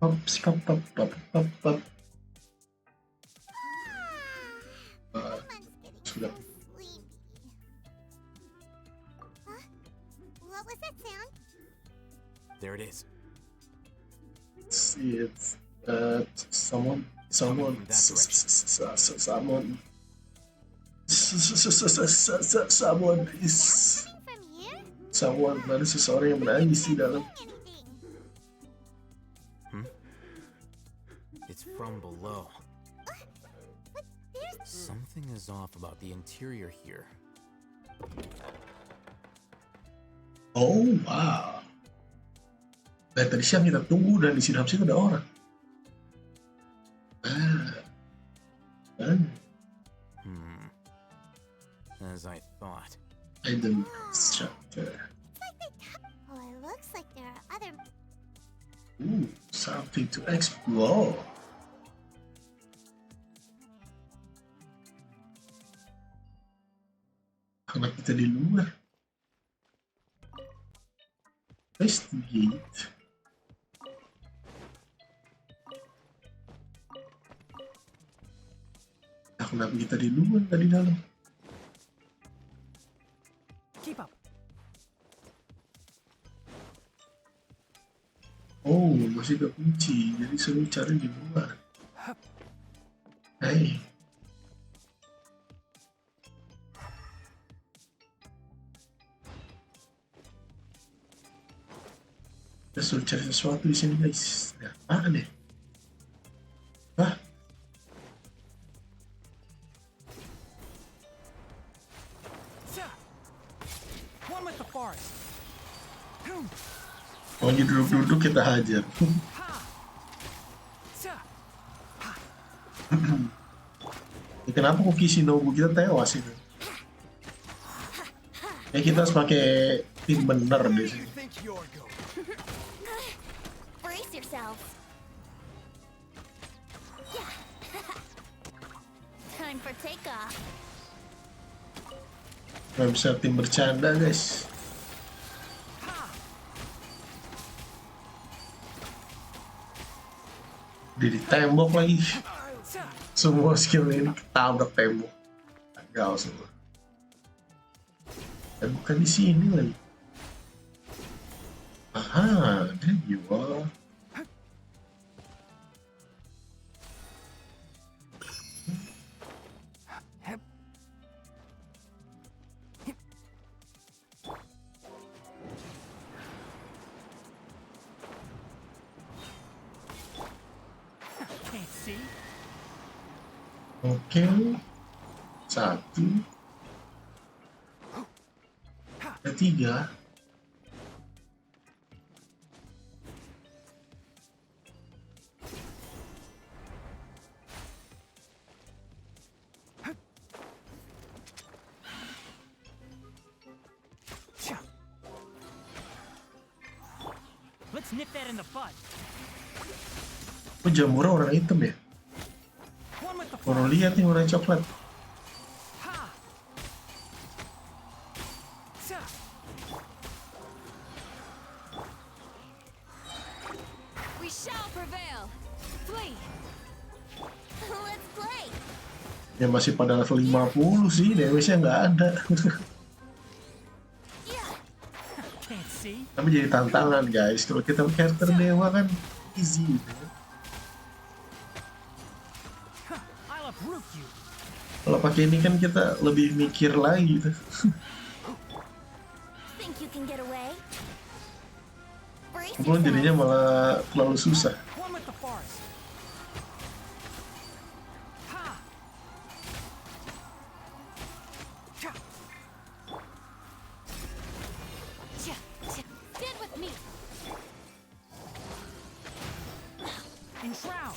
Pop. Paimon's getting so sudah. sleepy. Huh? What was that sound? There it is. It's someone. Someone is. From here? Someone, ada seseorang yang menangis di dalam. Hmm? It's from below. But there's. Something is off about the interior here. Oh wow. Dari tadi siang kita tunggu dan di sini habis itu ada orang. As I thought. Item structure. It's like they. Oh, it looks like there are other. Ooh, something to explore. Karena kita di luar. Investigate. Nah, kenapa kita di luar, nggak di dalam? Keep up. Oh, masih ada kunci, jadi suruh cari di luar. Hey. Kita suruh cari sesuatu di sini guys. Ada apaan deh? Hah? One with the forest. Oh, ini duduk-duduk kita hajar. Ya, kenapa kok Kishinobu kita tewas itu? Ya kita harus pakai tim bener di sini. Brace yourselves. Yeah. Time for takeoff. Gak bisa tim bercanda guys. Di tembok lagi. Semua skill ini ketabrak tembok. Gagal semua. Dan bukan di sini lagi. Aha, there you are. Can't see. Oke. Satu. Ada tiga. Let's nip that in the bud. Oh, jamurnya warna hitam ya? One with the Baru lihat nih warna coklat. We shall prevail. Flee. Let's play. Ya masih pada level 50 sih, damage-nya nggak ada. Can't see. Tapi jadi tantangan guys, kalau kita karakter dewa kan easy gitu. I'll uproot you. Kalau pakai ini kan kita lebih mikir lagi gitu. Think you can get away? Brace Mungkin jadinya yourselves. malah terlalu susah. One with the forest. Ha! Stand with me. Enshroud.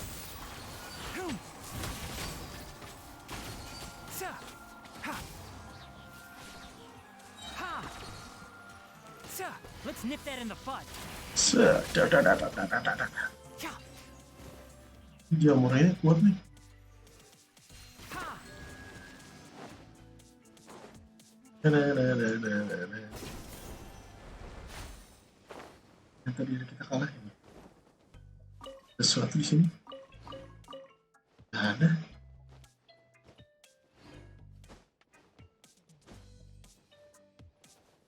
Let's nip that in the bud. Jamurnya kuat nih. Yang tadi kita kalah ini. Sesuatu di sini. Nggak ada.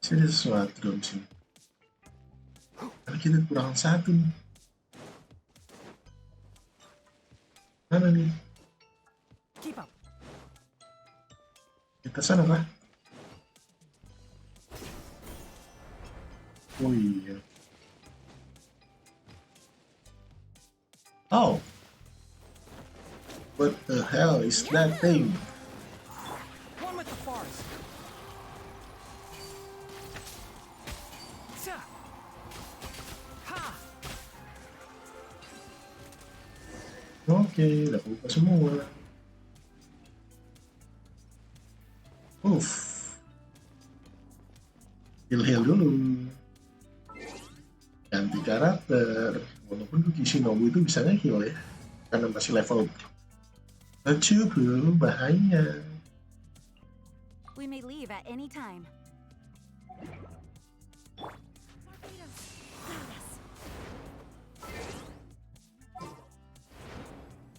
Ada sesuatu dalam sini. Tapi kita kurang satu nih. Mana nih? Keep up. Kita sana kah? Oh iya. Oh. What the hell is that thing? One with the forest. Oke, udah buka semua. Heal dulu. Ganti karakter. Walaupun Kishinobu itu bisa nge-heal ya. Karena masih level Vtuber, bahaya. We may leave at any time.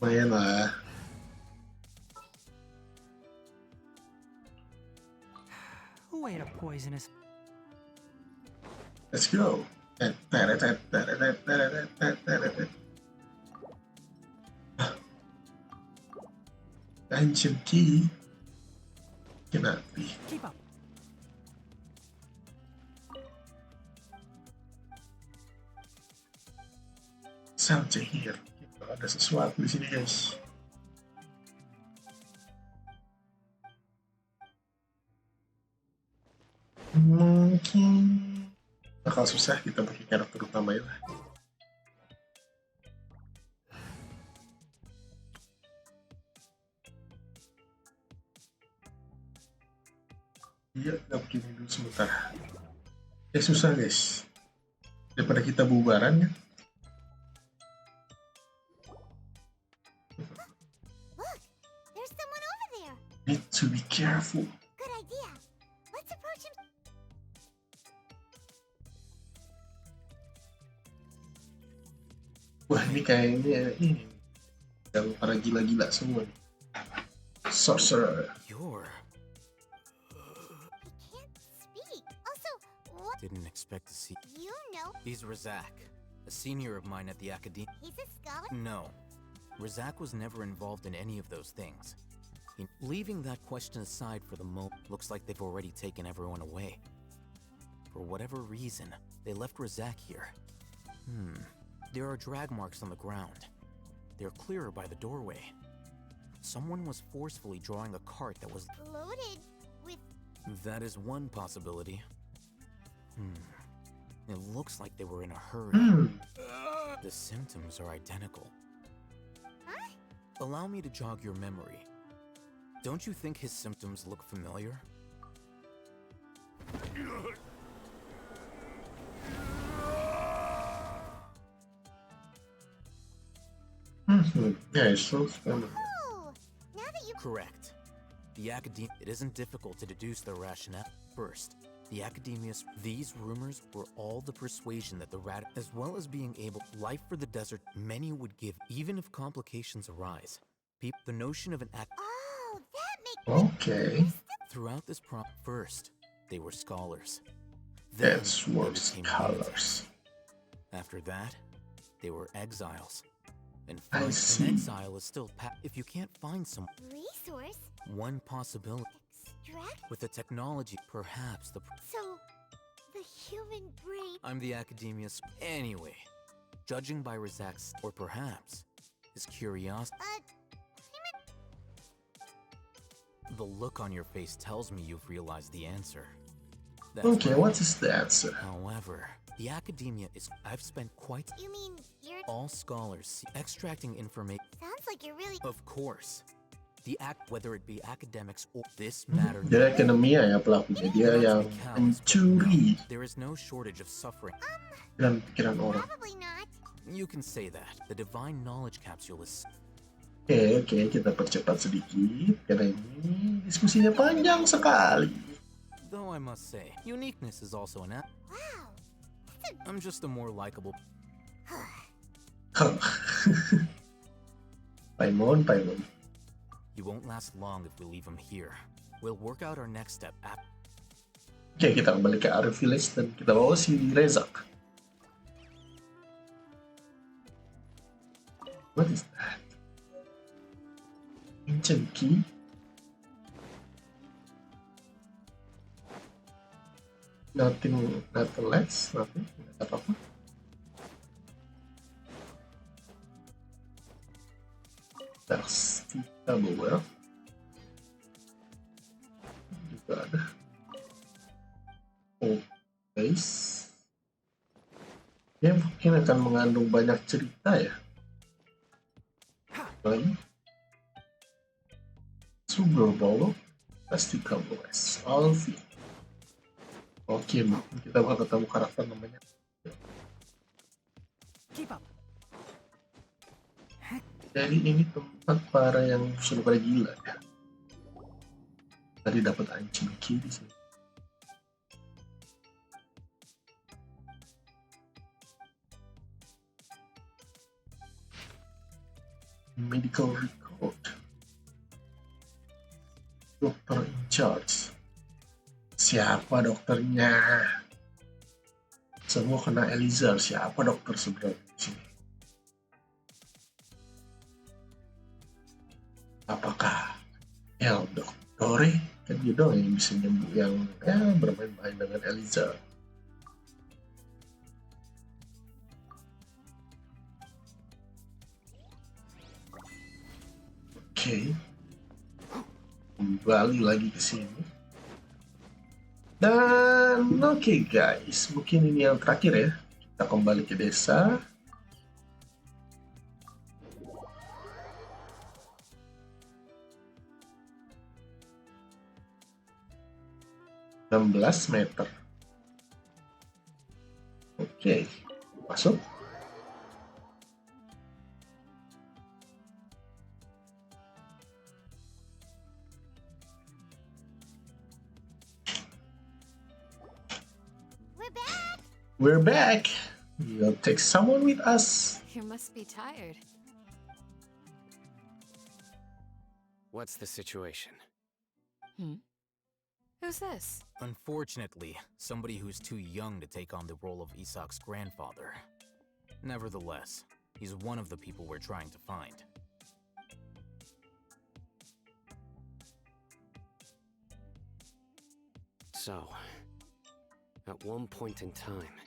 Lumayan lah. Who ate a poisonous? Let's go. Ancient key. Cannot be. Keep up. Something here. Ada sesuatu di sini guys. Mungkin bakal susah kita pakai karakter utama ya. Iya, kita begini dulu sebentar. Susah guys. Daripada kita bubaran ya. Look, there's someone over there. Need to be careful. Good idea. Let's approach him. Wah ini kayaknya ini yang para gila-gila semua nih. Sorcerer. You're... He can't speak. Also, what? Didn't expect to see... You know He's Razak, a senior of mine at the academy. he's a scholar. No. Razak was never involved in any of those things. Leaving that question aside for the moment, looks like they've already taken everyone away. For whatever reason, they left Razak here. There are drag marks on the ground. They're clearer by the doorway. Someone was forcefully drawing a cart that was... Loaded with... That is one possibility. It looks like they were in a hurry. The symptoms are identical. Huh? Allow me to jog your memory. Don't you think his symptoms look familiar? Yeah, it's so funny. Oh! Now that you... Correct. The academia... It isn't difficult to deduce their rationale. First, the academia's... These rumors were all the persuasion that the rat... As well as being able... Life for the desert, many would give, even if complications arise. The notion of an act... Oh, that makes... Okay. Throughout this first, they were scholars. Then That's they what became colors. After that, they were exiles. And I first, see. an exile is still if you can't find some Resource? one possibility Extract? with the technology, perhaps the So, the human brain... I'm the academia's anyway. Judging by Razak's, or perhaps his curiosity. The look on your face tells me you've realized the answer. That's Okay, right. what is the answer? However, the academia is... I've spent quite... You mean, you're... All scholars extracting information. Sounds like you're really... Of course. The act, whether it be academics or this matter... Dia akademia ya pelakunya. Dia yang mencuri There is no shortage of suffering. pikiran orang. Probably not. You can say that. The divine knowledge capsule is... Oke, kita percepat sedikit karena ini diskusinya panjang sekali. Though I must say, uniqueness is also an act. Wow. I'm just a more likable... Paimon. You won't last long if we leave him here. We'll work out our next step after... Oke, kita kembali ke Arif Village dan kita bawa si Rezak. What is that? Ancient key? Nothing less, nothing, nggak apa-apa. That's Vtuber. Juga ada. Oh, guys. Ya mungkin akan mengandung banyak cerita ya. Lagi. Super Bowl, pasti Cowboys, Alfie. Oke, mungkin kita bakal ketemu karakter namanya. Keep up. Jadi ini tempat para yang sudah pada gila ya. Tadi dapat anjing key di sini. Medical record. Dokter in charge. Siapa dokternya? Semua kena Elizar. Siapa dokter sebenarnya di sini? Apakah El Doktore? Kan dia dong yang bisa nyembuh yang bermain-main dengan Elizar. Oke. Kembali lagi ke sini. Dan oke guys, mungkin ini yang terakhir ya. Kita kembali ke desa. (16 meter). Oke, masuk. We're back. We'll take someone with us. You must be tired. What's the situation? Who's this? Unfortunately, somebody who's too young to take on the role of Isak's grandfather. Nevertheless, he's one of the people we're trying to find. So, at one point in time,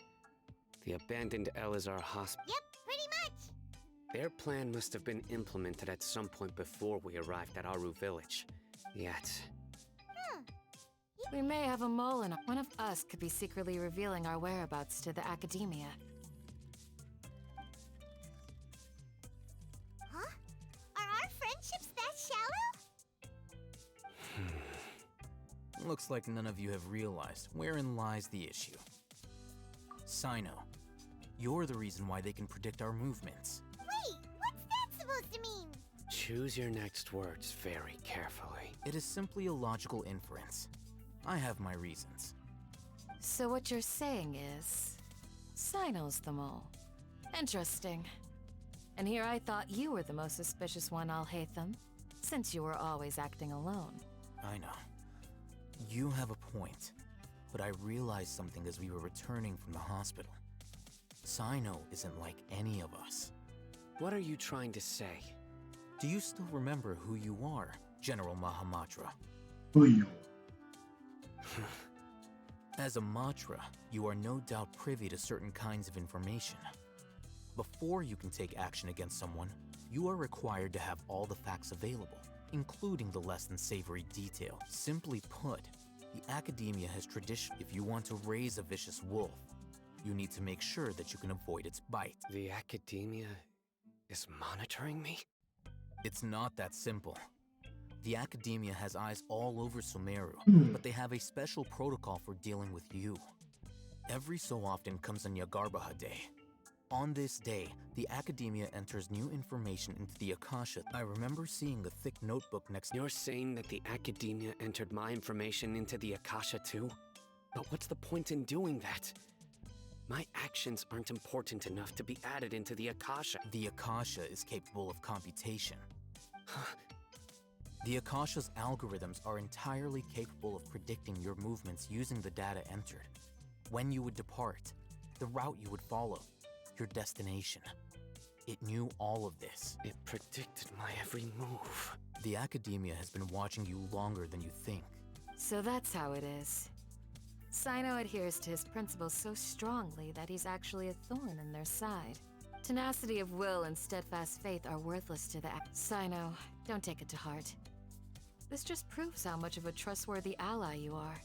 the abandoned Elazar hospital. Yep, pretty much. Their plan must have been implemented at some point before we arrived at Aru village. Yet, We may have a mole in one of us could be secretly revealing our whereabouts to the academia. Huh? Are our friendships that shallow? Looks like none of you have realized wherein lies the issue. Sino, you're the reason why they can predict our movements. Wait, what's that supposed to mean? choose your next words very carefully. It is simply a logical inference. I have my reasons. So what you're saying is, Sino's the mole. Interesting. And here I thought you were the most suspicious one, Alhaitham, since you were always acting alone. I know. You have a point, but I realized something as we were returning from the hospital. Sino isn't like any of us. What are you trying to say? Do you still remember who you are, General Mahamatra? Who you? As a Matra, you are no doubt privy to certain kinds of information. Before you can take action against someone, you are required to have all the facts available, including the less than savory detail. Simply put, the academia has tradition. If you want to raise a vicious wolf, you need to make sure that you can avoid its bite. The academia is monitoring me? It's not that simple. The academia has eyes all over Sumeru, but they have a special protocol for dealing with you. Every so often comes a Nyagarbaha Day. On this day, the academia enters new information into the Akasha. I remember seeing a thick notebook next. You're saying that the academia entered my information into the Akasha too? But what's the point in doing that? My actions aren't important enough to be added into the Akasha. The Akasha is capable of computation. The Akasha's algorithms are entirely capable of predicting your movements using the data entered. When you would depart, the route you would follow, your destination. It knew all of this. It predicted my every move. The academia has been watching you longer than you think. So that's how it is. Sino adheres to his principles so strongly that he's actually a thorn in their side. Tenacity of will and steadfast faith are worthless to the Sino, don't take it to heart. This just proves how much of a trustworthy ally you are.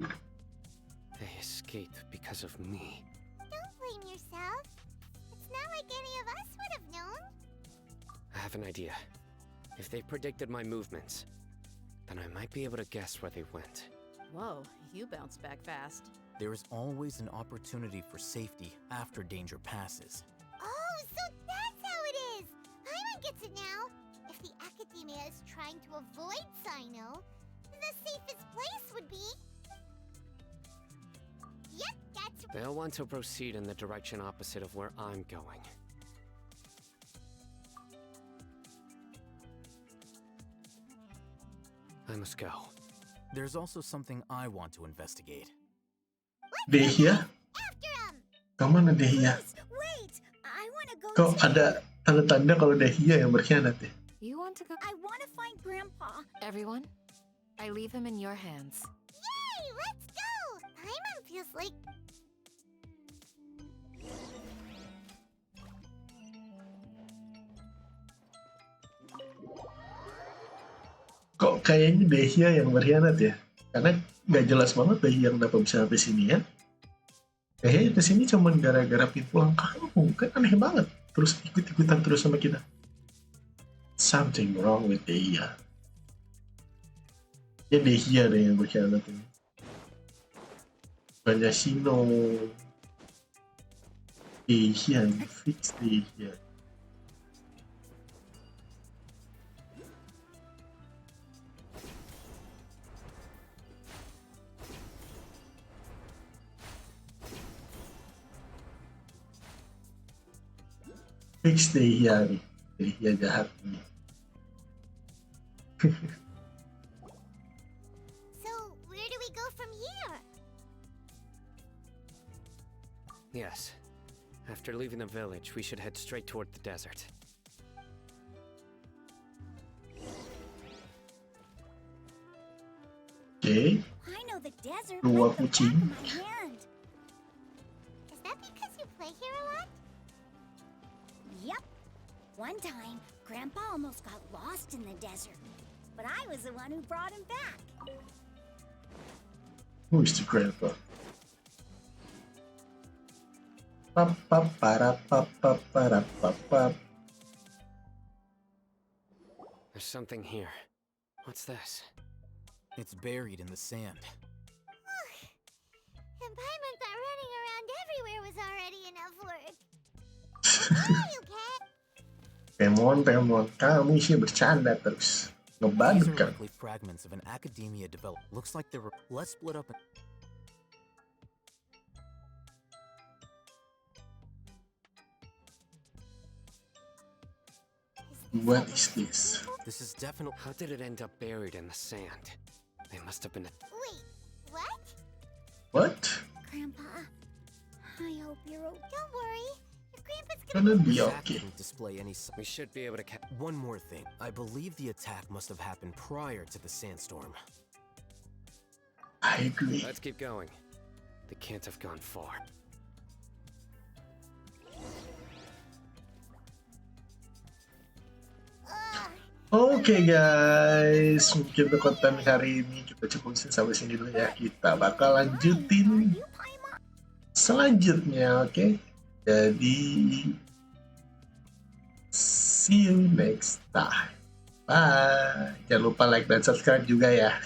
They escaped because of me. Don't blame yourself. It's not like any of us would have known. I have an idea. If they predicted my movements, then I might be able to guess where they went. Whoa, you bounce back fast. There is always an opportunity for safety after danger passes. Oh, so that's how it is! Paimon gets it now! If the academia is trying to avoid Sino, the safest place would be... Yep, that's... They'll want to proceed in the direction opposite of where I'm going. I must go. There's also something I want to investigate. Dehya? Kemana Dehya? Wait, I want to go. Kok ada tanda-tanda kalau Dehya yang berkhianat ya? You want to go? I want to find Grandpa. Everyone, I leave him in your hands. Yay, let's go! Paimon feels like... Kok kayaknya Dehya yang berkhianat ya? Karena nggak jelas banget Dehya yang dapat bisa sampai sini ya. Dehya kesini cuma gara-gara pin pulang kampung, kan aneh banget. Terus ikut-ikutan terus sama kita. Something wrong with Dehya. Ya Dehya deh yang berkhianat ini. Banyak Sino. Dehya, fix Dehya. Fix Dehya nih. Dehya jahat nih. So, where do we go from here? Yes. After leaving the village, we should head straight toward the desert. Oke. I know the desert Dua like the back kucing. of my hand. Is that because you play here a lot? Yep. One time, Grandpa almost got lost in the desert, but I was the one who brought him back. Who is the grandpa? Pap. There's something here. What's this? It's buried in the sand. And Paimon thought running around everywhere was already enough work. Where are you, cat? Pemon, kamu sih bercanda terus. These are Ngebadut kan? likely fragments of an academia developed. Looks like they were. Let's split up. What is this? This is definitely. How did it end up buried in the sand? They must have been. Wait, what? What? Grandpa, I hope you're okay. Don't worry. Your grandpa's Gonna gonna be Attack okay. didn't display any. We should be able to One more thing. I believe the attack must have happened prior to the sandstorm. I agree. Let's keep going. They can't have gone far. Oke guys, mungkin untuk konten hari ini kita cukup sampai sini dulu ya. Kita bakal lanjutin selanjutnya, oke? Jadi see you next time. Bye. Jangan lupa like dan subscribe juga ya.